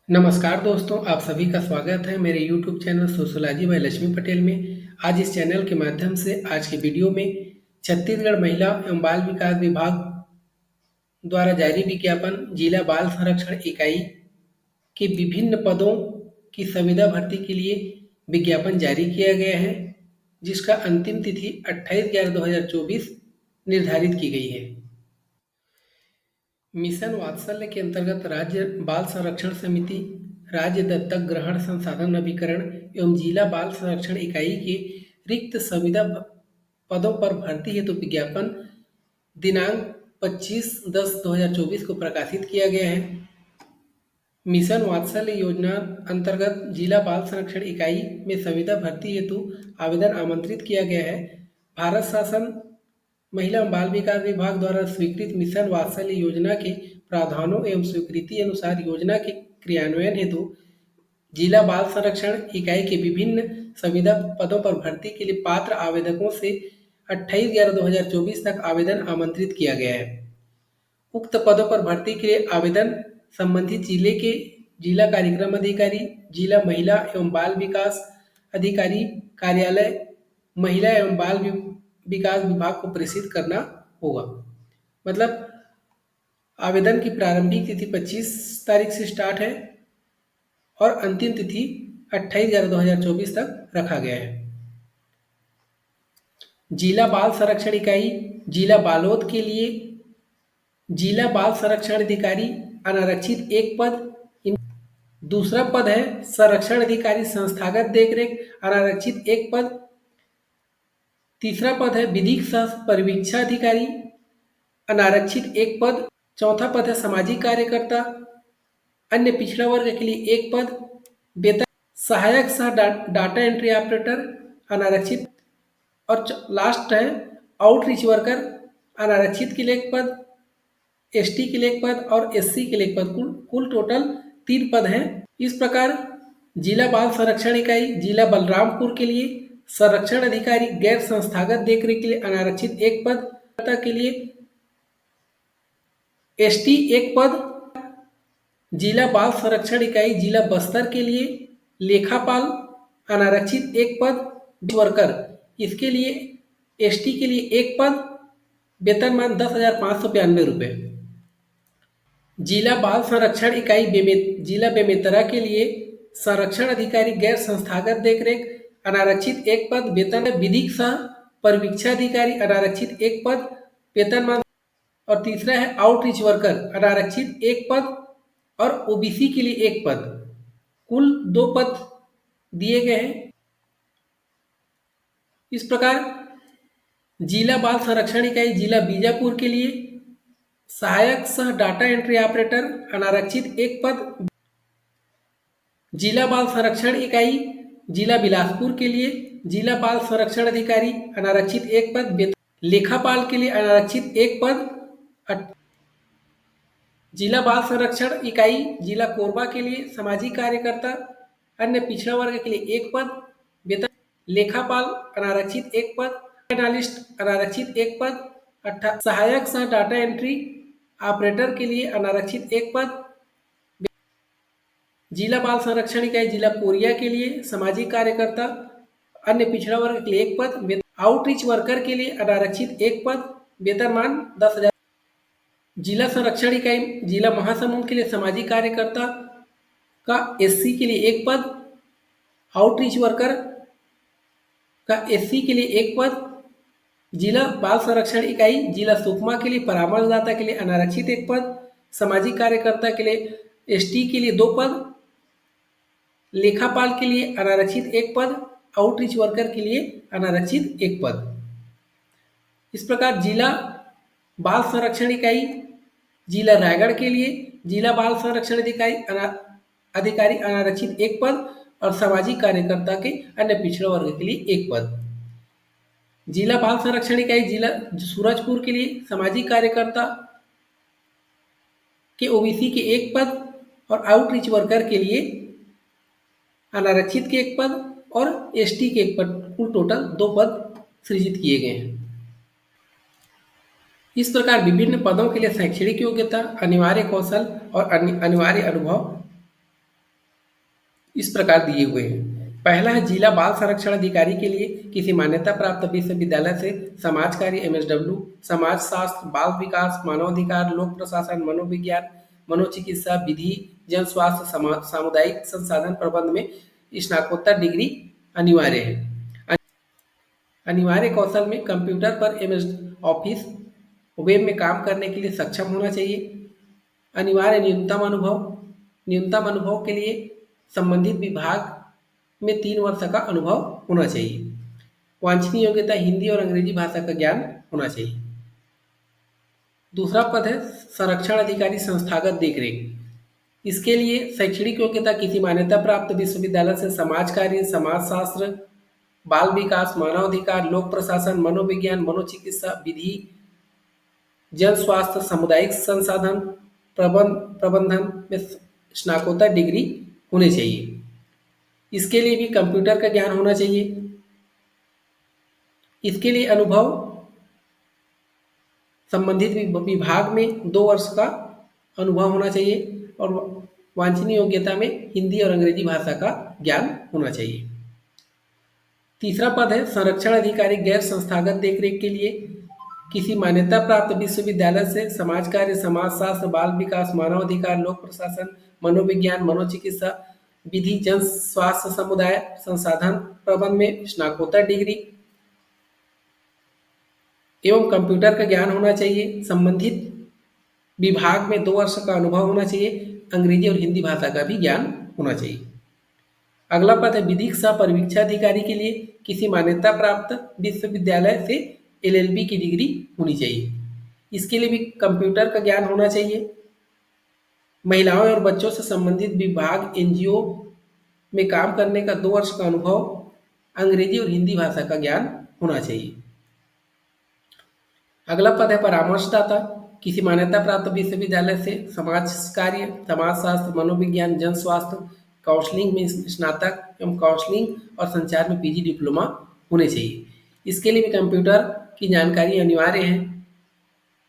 नमस्कार दोस्तों, आप सभी का स्वागत है मेरे YouTube channel sociology by Lakshmi Patel में। आज इस चैनल के माध्यम से आज के वीडियो में छत्तीसगढ़ महिला एवं बाल विकास विभाग द्वारा जारी विज्ञापन जिला बाल संरक्षण इकाई के विभिन्न पदों की संविदा भर्ती के लिए विज्ञापन जारी किया गया है, जिसका अंतिम तिथि 28/11/2024 निर्धारित की गई है। मिशन वात्सल्य के अंतर्गत राज्य बाल संरक्षण समिति, राज्य दत्तक ग्रहण संसाधन नवीकरण एवं जिला बाल संरक्षण इकाई के रिक्त संविदा पदों पर भर्ती हेतु विज्ञापन दिनांक 25/10/2024 को प्रकाशित किया गया है। मिशन वात्सल्य योजना अंतर्गत जिला बाल संरक्षण इकाई में संविदा भर्ती हेतु आवेदन आमंत्रित किया गया है। भारत शासन महिला एवं बाल विकास विभाग द्वारा स्वीकृत मिशन वात्सल्य योजना के प्रावधानों एवं स्वीकृति अनुसार योजना के क्रियान्वयन हेतु जिला बाल संरक्षण इकाई के विभिन्न संविदा पदों पर भर्ती के लिए पात्र आवेदकों से 28/11/2024 तक आवेदन आमंत्रित किया गया है। उक्त पदों पर भर्ती के लिए आवेदन संबंधित जिले के जिला कार्यक्रम अधिकारी, जिला महिला एवं बाल विकास अधिकारी कार्यालय, महिला एवं बाल विकास विभाग को प्रेषित करना होगा। मतलब आवेदन की प्रारंभिक तिथि 25 तारीख से स्टार्ट है और अंतिम तिथि 28/11/2024 तक रखा गया है। जिला बाल संरक्षण इकाई जिला बालोद के लिए जिला बाल संरक्षण अधिकारी अनारक्षित एक पद। दूसरा पद है संरक्षण अधिकारी संस्थागत देखरेख अनारक्षित एक पद। तीसरा पद है विधिक सह परिवीक्षा अधिकारी अनारक्षित एक पद। चौथा पद है सामाजिक कार्यकर्ता अन्य पिछड़ा वर्ग के लिए एक पद। वेतन सहायक सह डाटा एंट्री ऑपरेटर अनारक्षित। और लास्ट है आउटरीच वर्कर अनारक्षित के लिए एक पद, एसटी के लिए एक पद और एससी के लिए एक पद। कुल टोटल 3 पद हैं। इस प्रकार जिला बाल संरक्षण इकाई जिला बलरामपुर के लिए संरक्षण अधिकारी गैर संस्थागत देखरेख के लिए अनारक्षित एक पद के लिए एसटी एक पद। जिला बाल संरक्षण इकाई जिला बस्तर के लिए लेखापाल अनारक्षित एक पद वर्कर, इसके लिए एसटी के लिए एक पद, वेतनमान 10,592 रुपये। जिला बाल संरक्षण इकाई जिला बेमेतरा के लिए संरक्षण अधिकारी गैर संस्थागत देखरेख अनारक्षित एक पद, वेतन विधिक सह परिवीक्षा अधिकारी अनारक्षित एक पद, वेतनमान। और तीसरा है आउटरीच वर्कर अनारक्षित एक पद और ओबीसी के लिए एक पद। कुल 2 पद दिए गए हैं। इस प्रकार जिला बाल संरक्षण इकाई जिला बीजापुर के लिए सहायक सह डाटा एंट्री ऑपरेटर अनारक्षित एक पद। जिला बाल संरक्षण इकाई जिला बिलासपुर के लिए जिला बाल संरक्षण अधिकारी अनारक्षित एक पद, लेखापाल के लिए अनारक्षित एक पद। जिला बाल संरक्षण इकाई जिला कोरबा के लिए सामाजिक कार्यकर्ता अन्य पिछड़ा वर्ग के लिए एक पद, वेतन लेखापाल अनारक्षित एक पद, एनालिस्ट अनारक्षित एक पद। सहायक सह डाटा एंट्री ऑपरेटर के लिए अनारक्षित एक पद। जिला बाल संरक्षण इकाई जिला कोरिया के लिए सामाजिक कार्यकर्ता अन्य पिछड़ा वर्ग के लिए एक पद, आउटरीच वर्कर के लिए अनारक्षित एक पद, वेतनमान 10,000। जिला संरक्षण इकाई जिला महासमुंद के लिए सामाजिक कार्यकर्ता का एससी के लिए एक पद, आउटरीच वर्कर का एससी के लिए एक पद। जिला बाल संरक्षण इकाई जिला सुकमा के लिए परामर्शदाता के लिए अनारक्षित एक पद, सामाजिक कार्यकर्ता के लिए एसटी के लिए 2 पद, लेखापाल के लिए अनारक्षित एक पद, आउटरीच वर्कर के लिए अनारक्षित एक पद। इस प्रकार जिला बाल संरक्षण इकाई जिला रायगढ़ के लिए जिला बाल संरक्षण अधिकारी अनारक्षित एक पद और सामाजिक कार्यकर्ता के अन्य पिछड़ा वर्ग के लिए एक पद। जिला बाल संरक्षण इकाई जिला सूरजपुर के लिए सामाजिक कार्यकर्ता के ओबीसी के एक पद और आउटरीच वर्कर के लिए अनारक्षित के एक पद और एसटी के एक पद। कुल टोटल 2 पद सृजित किए गए हैं। इस प्रकार विभिन्न पदों के लिए शैक्षणिक योग्यता, अनिवार्य कौशल और अनिवार्य अनुभव इस प्रकार दिए हुए हैं। पहला है जिला बाल संरक्षण अधिकारी के लिए किसी मान्यता प्राप्त विश्वविद्यालय से समाज कार्य एमएसडब्ल्यू, समाज शास्त्र, बाल विकास, मानवाधिकार, लोक प्रशासन, मनोविज्ञान, मनोचिकित्सा, विधि, जन स्वास्थ्य, सामुदायिक संसाधन प्रबंध में स्नातकोत्तर डिग्री अनिवार्य है। अनिवार्य कौशल में कंप्यूटर पर एमएस ऑफिस, वेब में काम करने के लिए सक्षम होना चाहिए। अनिवार्य न्यूनतम अनुभव के लिए संबंधित विभाग में 3 वर्ष का अनुभव होना चाहिए। वांछनीय योग्यता हिंदी और अंग्रेजी भाषा का ज्ञान होना चाहिए। दूसरा पद है संरक्षण अधिकारी संस्थागत देखरेख। इसके लिए शैक्षणिक योग्यता किसी मान्यता प्राप्त विश्वविद्यालय से समाज कार्य, समाज शास्त्र, बाल विकास, मानवाधिकार, लोक प्रशासन, मनोविज्ञान, मनोचिकित्सा, विधि, जन स्वास्थ्य, सामुदायिक संसाधन प्रबंधन में स्नातकोत्तर डिग्री होनी चाहिए। इसके लिए भी कंप्यूटर का ज्ञान होना चाहिए। इसके लिए अनुभव संबंधित विभाग में 2 वर्ष का अनुभव होना चाहिए और वांछनीय योग्यता में हिंदी और अंग्रेजी भाषा का ज्ञान होना चाहिए। तीसरा पद है संरक्षण अधिकारी गैर संस्थागत देखरेख के लिए किसी मान्यता प्राप्त विश्वविद्यालय से समाज कार्य, समाज शास्त्र, बाल विकास, मानवाधिकार, लोक प्रशासन, मनोविज्ञान, मनोचिकित्सा, विधि, जन स्वास्थ्य, समुदाय संसाधन प्रबंध में स्नातकोत्तर डिग्री एवं कंप्यूटर का ज्ञान होना चाहिए। संबंधित विभाग में 2 वर्ष का अनुभव होना चाहिए। अंग्रेजी और हिंदी भाषा का भी ज्ञान होना चाहिए। अगला पद है विधिक सह परीक्षा अधिकारी के लिए किसी मान्यता प्राप्त विश्वविद्यालय से एलएलबी की डिग्री होनी चाहिए। इसके लिए भी कंप्यूटर का ज्ञान होना चाहिए। महिलाओं और बच्चों से संबंधित विभाग एनजीओ में काम करने का 2 वर्ष का अनुभव, अंग्रेजी और हिंदी भाषा का ज्ञान होना चाहिए। अगला पद है परामर्शदाता किसी मान्यता प्राप्त विश्वविद्यालय से समाज कार्य, समाज शास्त्र, मनोविज्ञान, जन स्वास्थ्य, काउंसलिंग में स्नातक एवं काउंसलिंग और संचार में पीजी डिप्लोमा होने चाहिए। इसके लिए भी कंप्यूटर की जानकारी अनिवार्य है।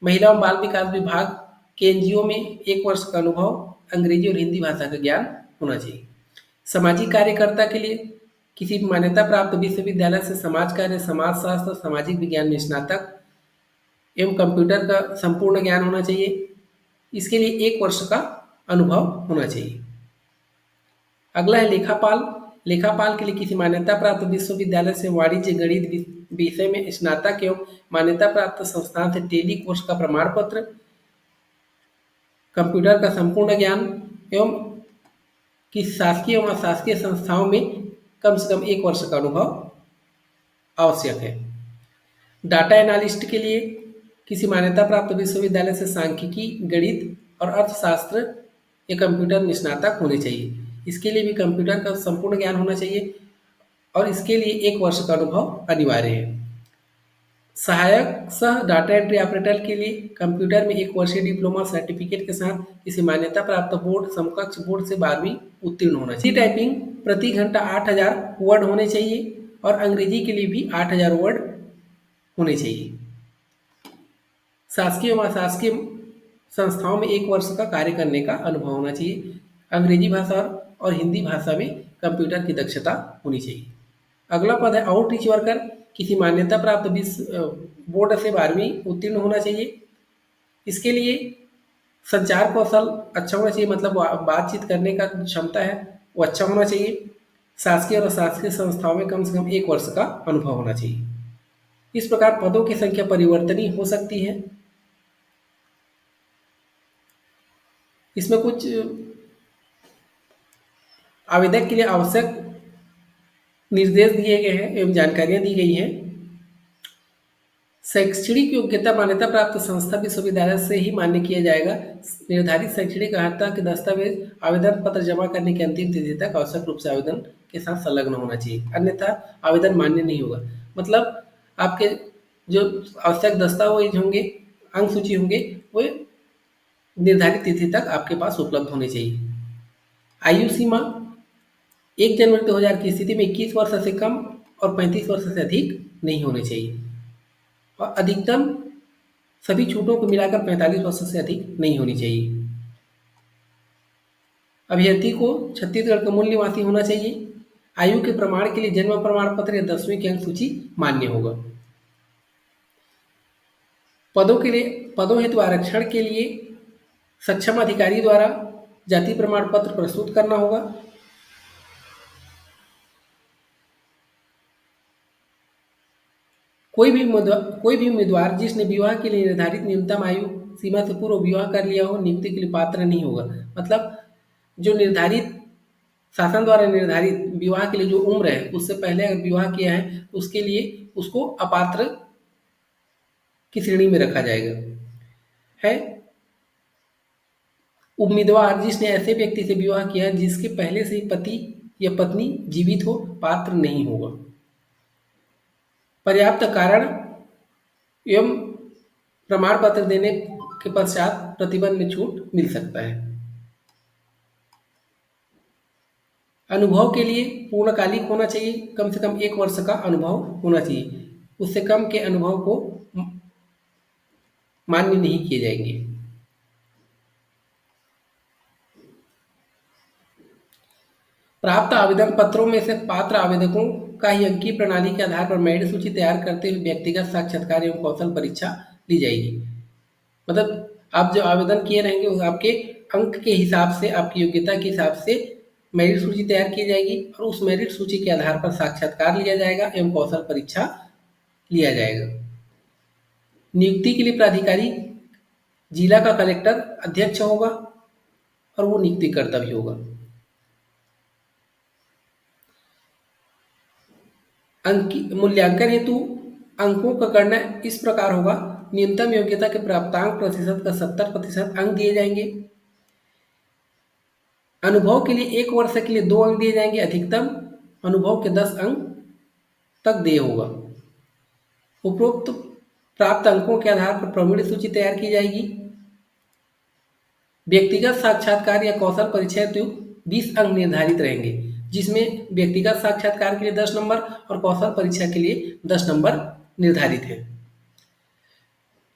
महिला एवं बाल विकास विभाग के एनजीओ में 1 वर्ष का अनुभव, अंग्रेजी और हिंदी भाषा का ज्ञान होना चाहिए। सामाजिक कार्यकर्ता के लिए किसी मान्यता प्राप्त विश्वविद्यालय से समाज कार्य, समाज शास्त्र, सामाजिक विज्ञान में स्नातक एवं कंप्यूटर का संपूर्ण ज्ञान होना चाहिए। इसके लिए 1 वर्ष का अनुभव होना चाहिए। अगला है लेखापाल। लेखापाल के लिए किसी मान्यता प्राप्त विश्वविद्यालय से वाणिज्य गणित विषय में स्नातक एवं मान्यता प्राप्त संस्थान से टेली कोर्स का प्रमाण पत्र, कंप्यूटर का संपूर्ण ज्ञान एवं किसी शासकीय एवं अशासकीय संस्थाओं में कम से कम 1 वर्ष का अनुभव आवश्यक है। डाटा एनालिस्ट के लिए किसी मान्यता प्राप्त विश्वविद्यालय से सांख्यिकी, गणित और अर्थशास्त्र या कंप्यूटर में स्नातक होने चाहिए। इसके लिए भी कंप्यूटर का संपूर्ण ज्ञान होना चाहिए और इसके लिए 1 वर्ष का अनुभव अनिवार्य है। सहायक सह डाटा एंट्री ऑपरेटर के लिए कंप्यूटर में 1 वर्षीय डिप्लोमा सर्टिफिकेट के साथ किसी मान्यता प्राप्त बोर्ड समकक्ष बोर्ड से 12वीं उत्तीर्ण होना चाहिए। टाइपिंग प्रति घंटा 8000 वर्ड होने चाहिए और अंग्रेजी के लिए भी 8000 वर्ड होने चाहिए। शासकीय एवं अशासकीय संस्थाओं में 1 वर्ष का कार्य करने का अनुभव होना चाहिए। अंग्रेजी भाषा और हिंदी भाषा में कंप्यूटर की दक्षता होनी चाहिए। अगला पद है आउटरीच वर्कर किसी मान्यता प्राप्त बोर्ड से 12वीं उत्तीर्ण होना चाहिए। इसके लिए संचार कौशल अच्छा होना चाहिए, मतलब बातचीत करने का क्षमता है वो अच्छा होना चाहिए। शासकीय और अशासकीय संस्थाओं में कम से कम 1 वर्ष का अनुभव होना चाहिए। इस प्रकार पदों की संख्या परिवर्तनीय हो सकती है। इसमें कुछ आवेदक के लिए आवश्यक निर्देश दिए गए हैं एवं जानकारियां दी गई हैं। शैक्षणिक योग्यता मान्यता प्राप्त संस्था विश्वविद्यालय से ही मान्य किया जाएगा। निर्धारित शैक्षणिक अर्हता के दस्तावेज आवेदन पत्र जमा करने की अंतिम तिथि तक आवश्यक रूप से आवेदन के साथ संलग्न होना चाहिए, अन्यथा आवेदन मान्य नहीं होगा। मतलब आपके जो आवश्यक दस्तावेज होंगे, अंक सूची होंगे, वो निर्धारित तिथि तक आपके पास उपलब्ध होने चाहिए। आयु सीमा 1 जनवरी 2000 की स्थिति में 21 वर्ष से कम और 35 वर्ष से अधिक नहीं होने चाहिए और अधिकतम सभी छूटों को मिलाकर 45 वर्ष से अधिक नहीं होनी चाहिए। अभ्यर्थी को छत्तीसगढ़ का मूल निवासी होना चाहिए। आयु के प्रमाण के लिए जन्म प्रमाण पत्र या 10वीं की अंक सूची मान्य होगा। पदों हेतु आरक्षण के लिए सक्षम अधिकारी द्वारा जाति प्रमाण पत्र प्रस्तुत करना होगा। कोई भी उम्मीदवार जिसने विवाह के लिए निर्धारित न्यूनतम आयु सीमा से पूर्व विवाह कर लिया हो नियुक्ति के लिए पात्र नहीं होगा। मतलब जो निर्धारित शासन द्वारा निर्धारित विवाह के लिए जो उम्र है उससे पहले अगर विवाह किया है उसके लिए उसको अपात्र की श्रेणी में रखा जाएगा। है उम्मीदवार जिसने ऐसे व्यक्ति से विवाह किया जिसके पहले से ही पति या पत्नी जीवित हो पात्र नहीं होगा। पर्याप्त कारण एवं प्रमाण पत्र देने के पश्चात प्रतिबंध में छूट मिल सकता है। अनुभव के लिए पूर्णकालिक होना चाहिए, कम से कम 1 वर्ष का अनुभव होना चाहिए। उससे कम के अनुभव को मान्य नहीं किए जाएंगे। प्राप्त आवेदन पत्रों में से पात्र आवेदकों का ही अंकीय प्रणाली के आधार पर मेरिट सूची तैयार करते हुए व्यक्तिगत साक्षात्कार एवं कौशल परीक्षा ली जाएगी। मतलब आप जो आवेदन किए रहेंगे वो आपके अंक के हिसाब से, आपकी योग्यता के हिसाब से मेरिट सूची तैयार की जाएगी और उस मेरिट सूची के आधार पर साक्षात्कार लिया जाएगा एवं कौशल परीक्षा लिया जाएगा। नियुक्ति के लिए प्राधिकारी जिला का कलेक्टर अध्यक्ष होगा और वो नियुक्तिकर्ता भी होगा। मूल्यांकन हेतु अंकों का गणना इस प्रकार होगा। न्यूनतम योग्यता के प्राप्तांक प्रतिशत का 70% अंक दिए जाएंगे। अनुभव के लिए 1 वर्ष के लिए 2 अंक दिए जाएंगे। अधिकतम अनुभव के 10 अंक तक देय होगा। उपरोक्त प्राप्त अंकों के आधार पर प्रवीण सूची तैयार की जाएगी। व्यक्तिगत साक्षात्कार या कौशल परीक्षा हेतु 20 अंक निर्धारित रहेंगे, जिसमें व्यक्तिगत साक्षात्कार के लिए 10 नंबर और कौशल परीक्षा के लिए 10 नंबर निर्धारित है।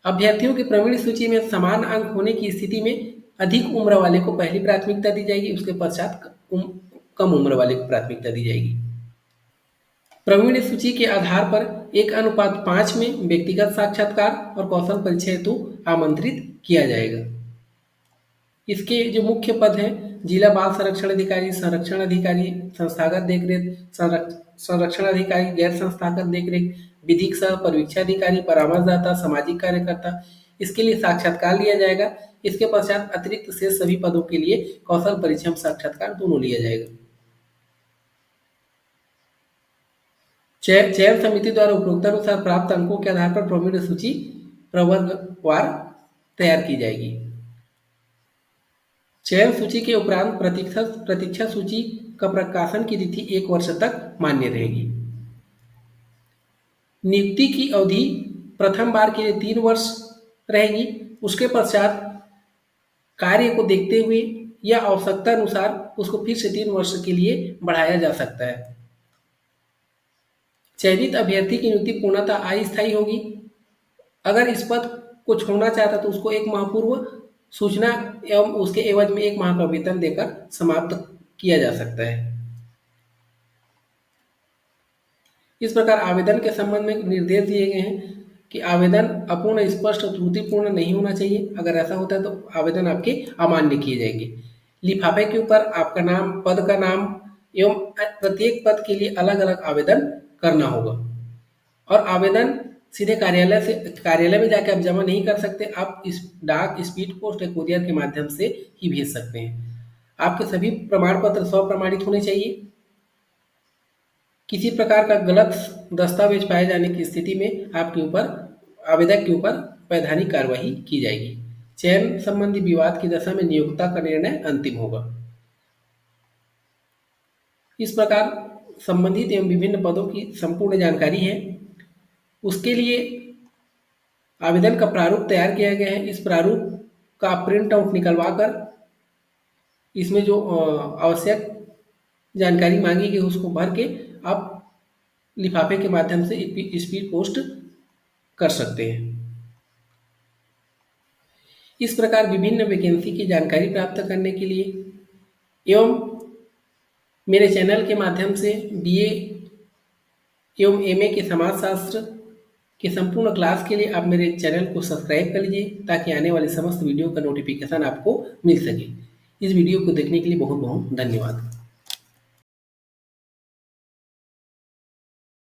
अभ्यर्थियों की प्रवीण सूची में समान अंक होने की स्थिति में अधिक उम्र वाले को पहली प्राथमिकता दी जाएगी, उसके पश्चात कम उम्र वाले को प्राथमिकता दी जाएगी। प्रवीण सूची के आधार पर 1:5 में व्यक्तिगत साक्षात्कार और कौशल परीक्षा हेतु आमंत्रित किया जाएगा। इसके जो मुख्य पद हैं जिला बाल संरक्षण अधिकारी, संरक्षण अधिकारी, संस्थागत देखरेख, संरक्षण अधिकारी, गैर संस्थागत देखरेख, विधिक सह परीक्षाधिकारी, परामर्शदाता, सामाजिक कार्यकर्ता, इसके लिए साक्षात्कार लिया जाएगा। इसके पश्चात अतिरिक्त से सभी पदों के लिए कौशल परीक्षा में साक्षात्कार दोनों लिया जाएगा। चयन समिति द्वारा उपरोक्तानुसार प्राप्त अंकों के आधार पर प्रवीण सूची प्रवर्गवार तैयार की जाएगी। चयन सूची के उपरांत प्रतीक्षा सूची का प्रकाशन की तिथि 1 वर्ष तक मान्य रहेगी। नियुक्ति की अवधि प्रथम बार के लिए 3 वर्ष रहेगी। उसके पश्चात कार्य को देखते हुए या आवश्यकता अनुसार उसको फिर से 3 वर्ष के लिए बढ़ाया जा सकता है। चयनित अभ्यर्थी की नियुक्ति पूर्णतः अस्थायी होगी। अगर इस पद को छोड़ना चाहता तो उसको 1 माह पूर्व सूचना एवं उसके एवज में 1 माह का वेतन देकर समाप्त किया जा सकता है। इस प्रकार आवेदन के संबंध में निर्देश दिए गए हैं कि आवेदन अपूर्ण, स्पष्ट और त्रुटिपूर्ण नहीं होना चाहिए। अगर ऐसा होता है तो आवेदन आपके अमान्य किए जाएंगे। लिफाफे के ऊपर आपका नाम, पद का नाम एवं प्रत्येक पद के लिए अलग अलग आवेदन करना होगा और आवेदन सीधे कार्यालय में जाकर आप जमा नहीं कर सकते। आप इस डाक, स्पीड पोस्ट या कुरियर के माध्यम से ही भेज सकते हैं। आपके सभी प्रमाण पत्र स्वप्रमाणित होने चाहिए। किसी प्रकार का गलत दस्तावेज पाए जाने की स्थिति में आपके ऊपर, आवेदक के ऊपर वैधानिक कार्रवाई की जाएगी। चयन संबंधी विवाद की दशा में नियोक्ता का निर्णय अंतिम होगा। इस प्रकार संबंधित एवं विभिन्न पदों की संपूर्ण जानकारी है। उसके लिए आवेदन का प्रारूप तैयार किया गया है। इस प्रारूप का प्रिंट आउट निकलवा कर इसमें जो आवश्यक जानकारी मांगी गई उसको भर के आप लिफाफे के माध्यम से स्पीड पोस्ट कर सकते हैं। इस प्रकार विभिन्न वैकेंसी की जानकारी प्राप्त करने के लिए एवं मेरे चैनल के माध्यम से बीए एवं एमए के समाजशास्त्र के संपूर्ण क्लास के लिए आप मेरे चैनल को सब्सक्राइब कर लीजिए ताकि आने वाले समस्त वीडियो का नोटिफिकेशन आपको मिल सके। इस वीडियो को देखने के लिए बहुत बहुत धन्यवाद।